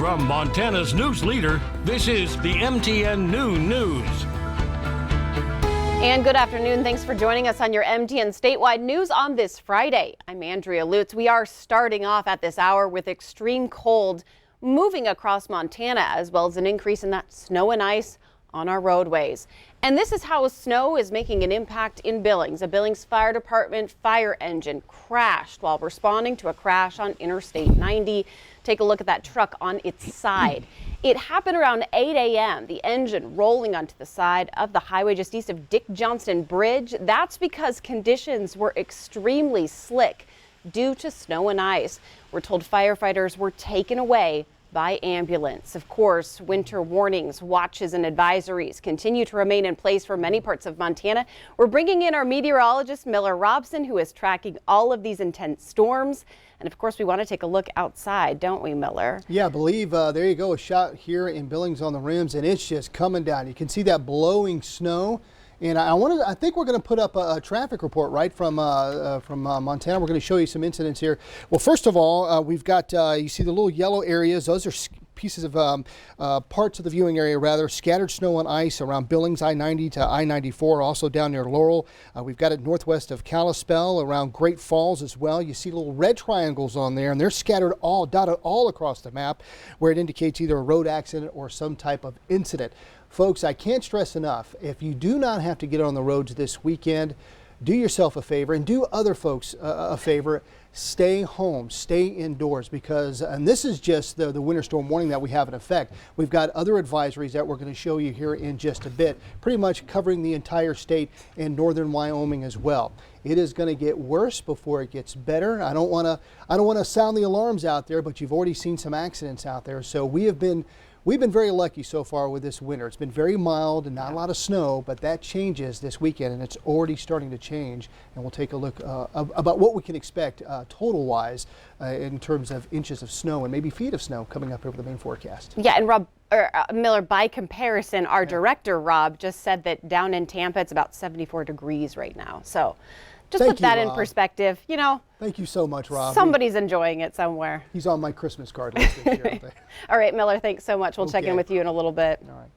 From Montana's news leader, this is the MTN Noon News. And good afternoon. Thanks for joining us on your MTN statewide news on this Friday. I'm Andrea Lutz. We are starting off at this hour with extreme cold moving across Montana, as well as an increase in that snow and ice on our roadways. And this is how snow is making an impact in Billings. A Billings Fire Department fire engine crashed while responding to a crash on Interstate 90. Take a look at that truck on its side. It happened around 8 a.m. The engine rolling onto the side of the highway just east of Dick Johnston Bridge. That's because conditions were extremely slick due to snow and ice. We're told firefighters were taken away by ambulance. Of course, winter warnings, watches, and advisories continue to remain in place for many parts of Montana. We're bringing in our meteorologist, Miller Robson, who is tracking all of these intense storms. And of course, we want to take a look outside, don't we, Miller? Yeah, I believe there you go, a shot here in Billings on the rims, and it's just coming down. You can see that blowing snow. And I think we're going to put up a traffic report right from Montana. We're going to show you some incidents here. Well, first of all, we've got, you see the little yellow areas. Those are pieces of parts of the viewing area, rather, scattered snow and ice around Billings, I-90 to I-94, also down near Laurel. We've got it northwest of Kalispell, around Great Falls as well. You see little red triangles on there, and they're scattered dotted all across the map, where it indicates either a road accident or some type of incident. Folks, I can't stress enough, if you do not have to get on the roads this weekend, do yourself a favor and do other folks a favor. Stay home, stay indoors, because, and this is just the winter storm warning that we have in effect. We've got other advisories that we're going to show you here in just a bit, pretty much covering the entire state and northern Wyoming as well. It is going to get worse before it gets better. I don't want to sound the alarms out there, but you've already seen some accidents out there. So we've been very lucky so far with this winter. It's been very mild and not a lot of snow, but that changes this weekend, and it's already starting to change. And we'll take a look about what we can expect total-wise in terms of inches of snow and maybe feet of snow coming up over the main forecast. Yeah, and Miller, by comparison, our director, Rob, just said that down in Tampa, it's about 74 degrees right now. So just put that in perspective, you know. Thank you so much, Rob. Somebody's enjoying it somewhere. He's on my Christmas card list this year. All right, Miller, thanks so much. We'll check in with you in a little bit. All right.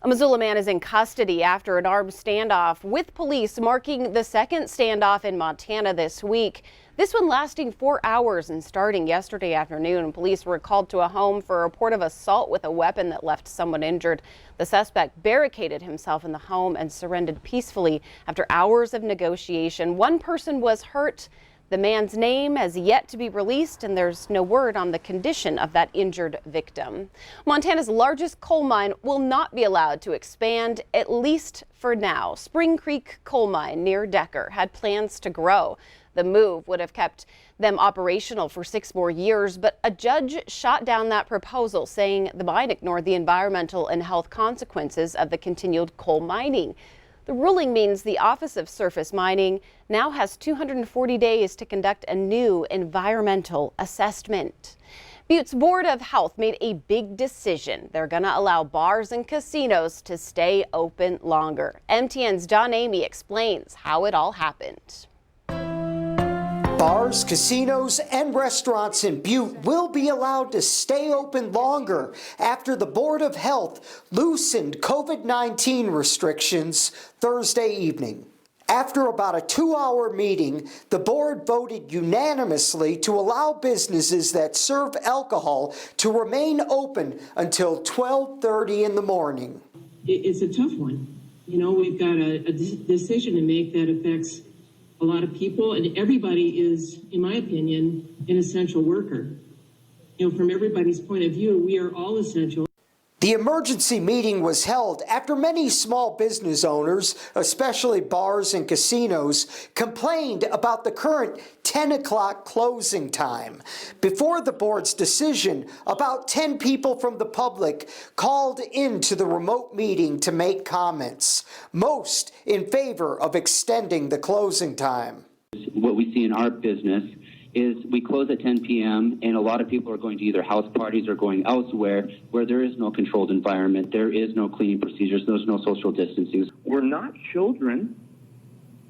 A Missoula man is in custody after an armed standoff with police, marking the second standoff in Montana this week. This one lasting 4 hours and starting yesterday afternoon. Police were called to a home for a report of assault with a weapon that left someone injured. The suspect barricaded himself in the home and surrendered peacefully after hours of negotiation. One person was hurt. The man's name has yet to be released, and there's no word on the condition of that injured victim. Montana's largest coal mine will not be allowed to expand, at least for now. Spring Creek Coal Mine near Decker had plans to grow. The move would have kept them operational for 6 more years, but a judge shot down that proposal, saying the mine ignored the environmental and health consequences of the continued coal mining. The ruling means the Office of Surface Mining now has 240 days to conduct a new environmental assessment. Butte's Board of Health made a big decision. They're going to allow bars and casinos to stay open longer. MTN's John Amy explains how it all happened. Bars, casinos, and restaurants in Butte will be allowed to stay open longer after the Board of Health loosened COVID-19 restrictions Thursday evening. After about a 2-hour meeting, the board voted unanimously to allow businesses that serve alcohol to remain open until 12:30 in the morning. It's a tough one. You know, we've got a decision to make that affects a lot of people, and everybody is, in my opinion, an essential worker. You know, from everybody's point of view, we are all essential. The emergency meeting was held after many small business owners, especially bars and casinos, complained about the current 10 o'clock closing time. Before the board's decision, about 10 people from the public called into the remote meeting to make comments, most in favor of extending the closing time. What we see in our business is we close at 10 p.m. and a lot of people are going to either house parties or going elsewhere where there is no controlled environment, there is no cleaning procedures, there's no social distancing. We're not children.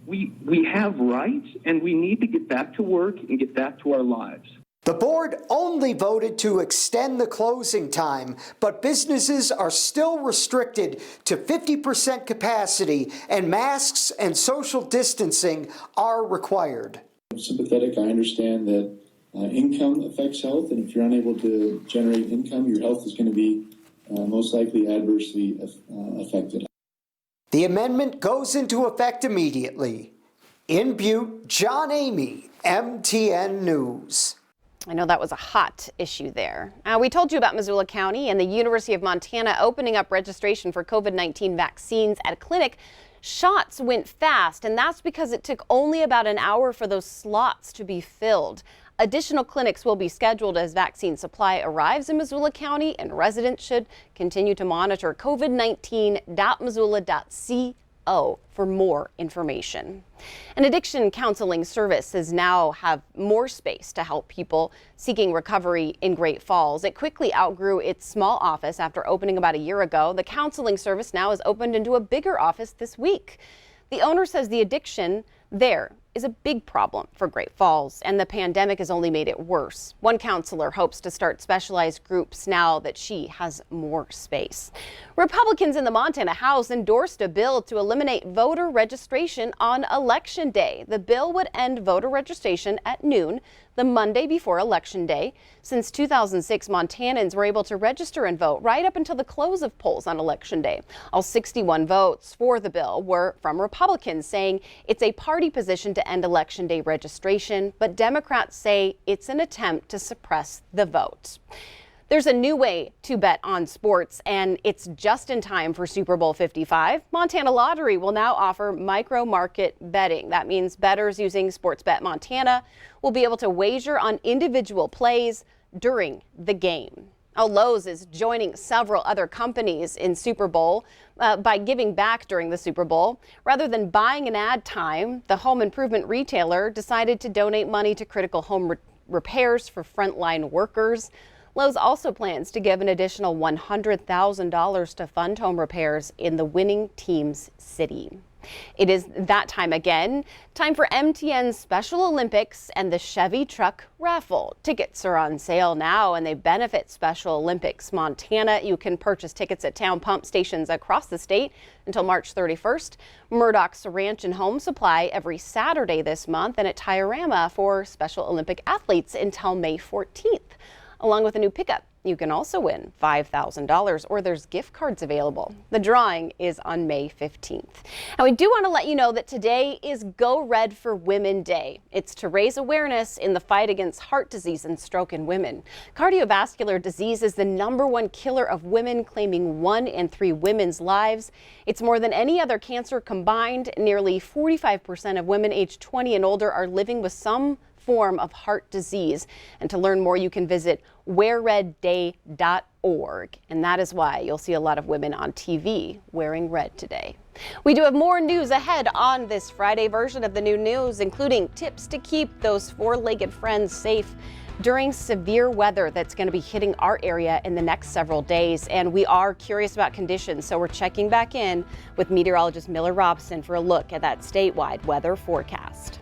We have rights, and we need to get back to work and get back to our lives. The board only voted to extend the closing time, but businesses are still restricted to 50% capacity, and masks and social distancing are required. I'm sympathetic. I understand that income affects health, and if you're unable to generate income, your health is going to be most likely adversely affected. The amendment goes into effect immediately. In Butte, John Amy, MTN News. I know that was a hot issue there. We told you about Missoula County and the University of Montana opening up registration for COVID-19 vaccines at a clinic. Shots went fast, and that's because it took only about an hour for those slots to be filled. Additional clinics will be scheduled as vaccine supply arrives in Missoula County, and residents should continue to monitor covid19.missoula.co for more information. An addiction counseling services now have more space to help people seeking recovery in Great Falls. It quickly outgrew its small office after opening about a year ago. The counseling service now has opened into a bigger office this week. The owner says the addiction there is a big problem for Great Falls, and the pandemic has only made it worse. One counselor hopes to start specialized groups now that she has more space. Republicans in the Montana House endorsed a bill to eliminate voter registration on Election Day. The bill would end voter registration at noon the Monday before Election Day. Since 2006, Montanans were able to register and vote right up until the close of polls on Election Day. All 61 votes for the bill were from Republicans, saying it's a party position to end Election Day registration, but Democrats say it's an attempt to suppress the vote. There's a new way to bet on sports, and it's just in time for Super Bowl 55. Montana Lottery will now offer micro market betting. That means bettors using Sportsbet Montana will be able to wager on individual plays during the game. Lowe's is joining several other companies in Super Bowl by giving back during the Super Bowl. Rather than buying an ad time, the home improvement retailer decided to donate money to critical home repairs for frontline workers. Lowe's also plans to give an additional $100,000 to fund home repairs in the winning team's city. It is that time again. Time for MTN's Special Olympics and the Chevy Truck Raffle. Tickets are on sale now, and they benefit Special Olympics Montana. You can purchase tickets at town pump stations across the state until March 31st. Murdoch's Ranch and Home Supply every Saturday this month, and at Tiorama for Special Olympic athletes until May 14th. Along with a new pickup, you can also win $5,000, or there's gift cards available. The drawing is on May 15th. And we do want to let you know that today is Go Red for Women Day. It's to raise awareness in the fight against heart disease and stroke in women. Cardiovascular disease is the #1 killer of women, claiming 1 in 3 women's lives. It's more than any other cancer combined. Nearly 45% of women aged 20 and older are living with some form of heart disease. And to learn more, you can visit wearredday.org. And that is why you'll see a lot of women on TV wearing red today. We do have more news ahead on this Friday version of the New News, including tips to keep those four-legged friends safe during severe weather that's going to be hitting our area in the next several days. And we are curious about conditions, so we're checking back in with meteorologist Miller Robson for a look at that statewide weather forecast.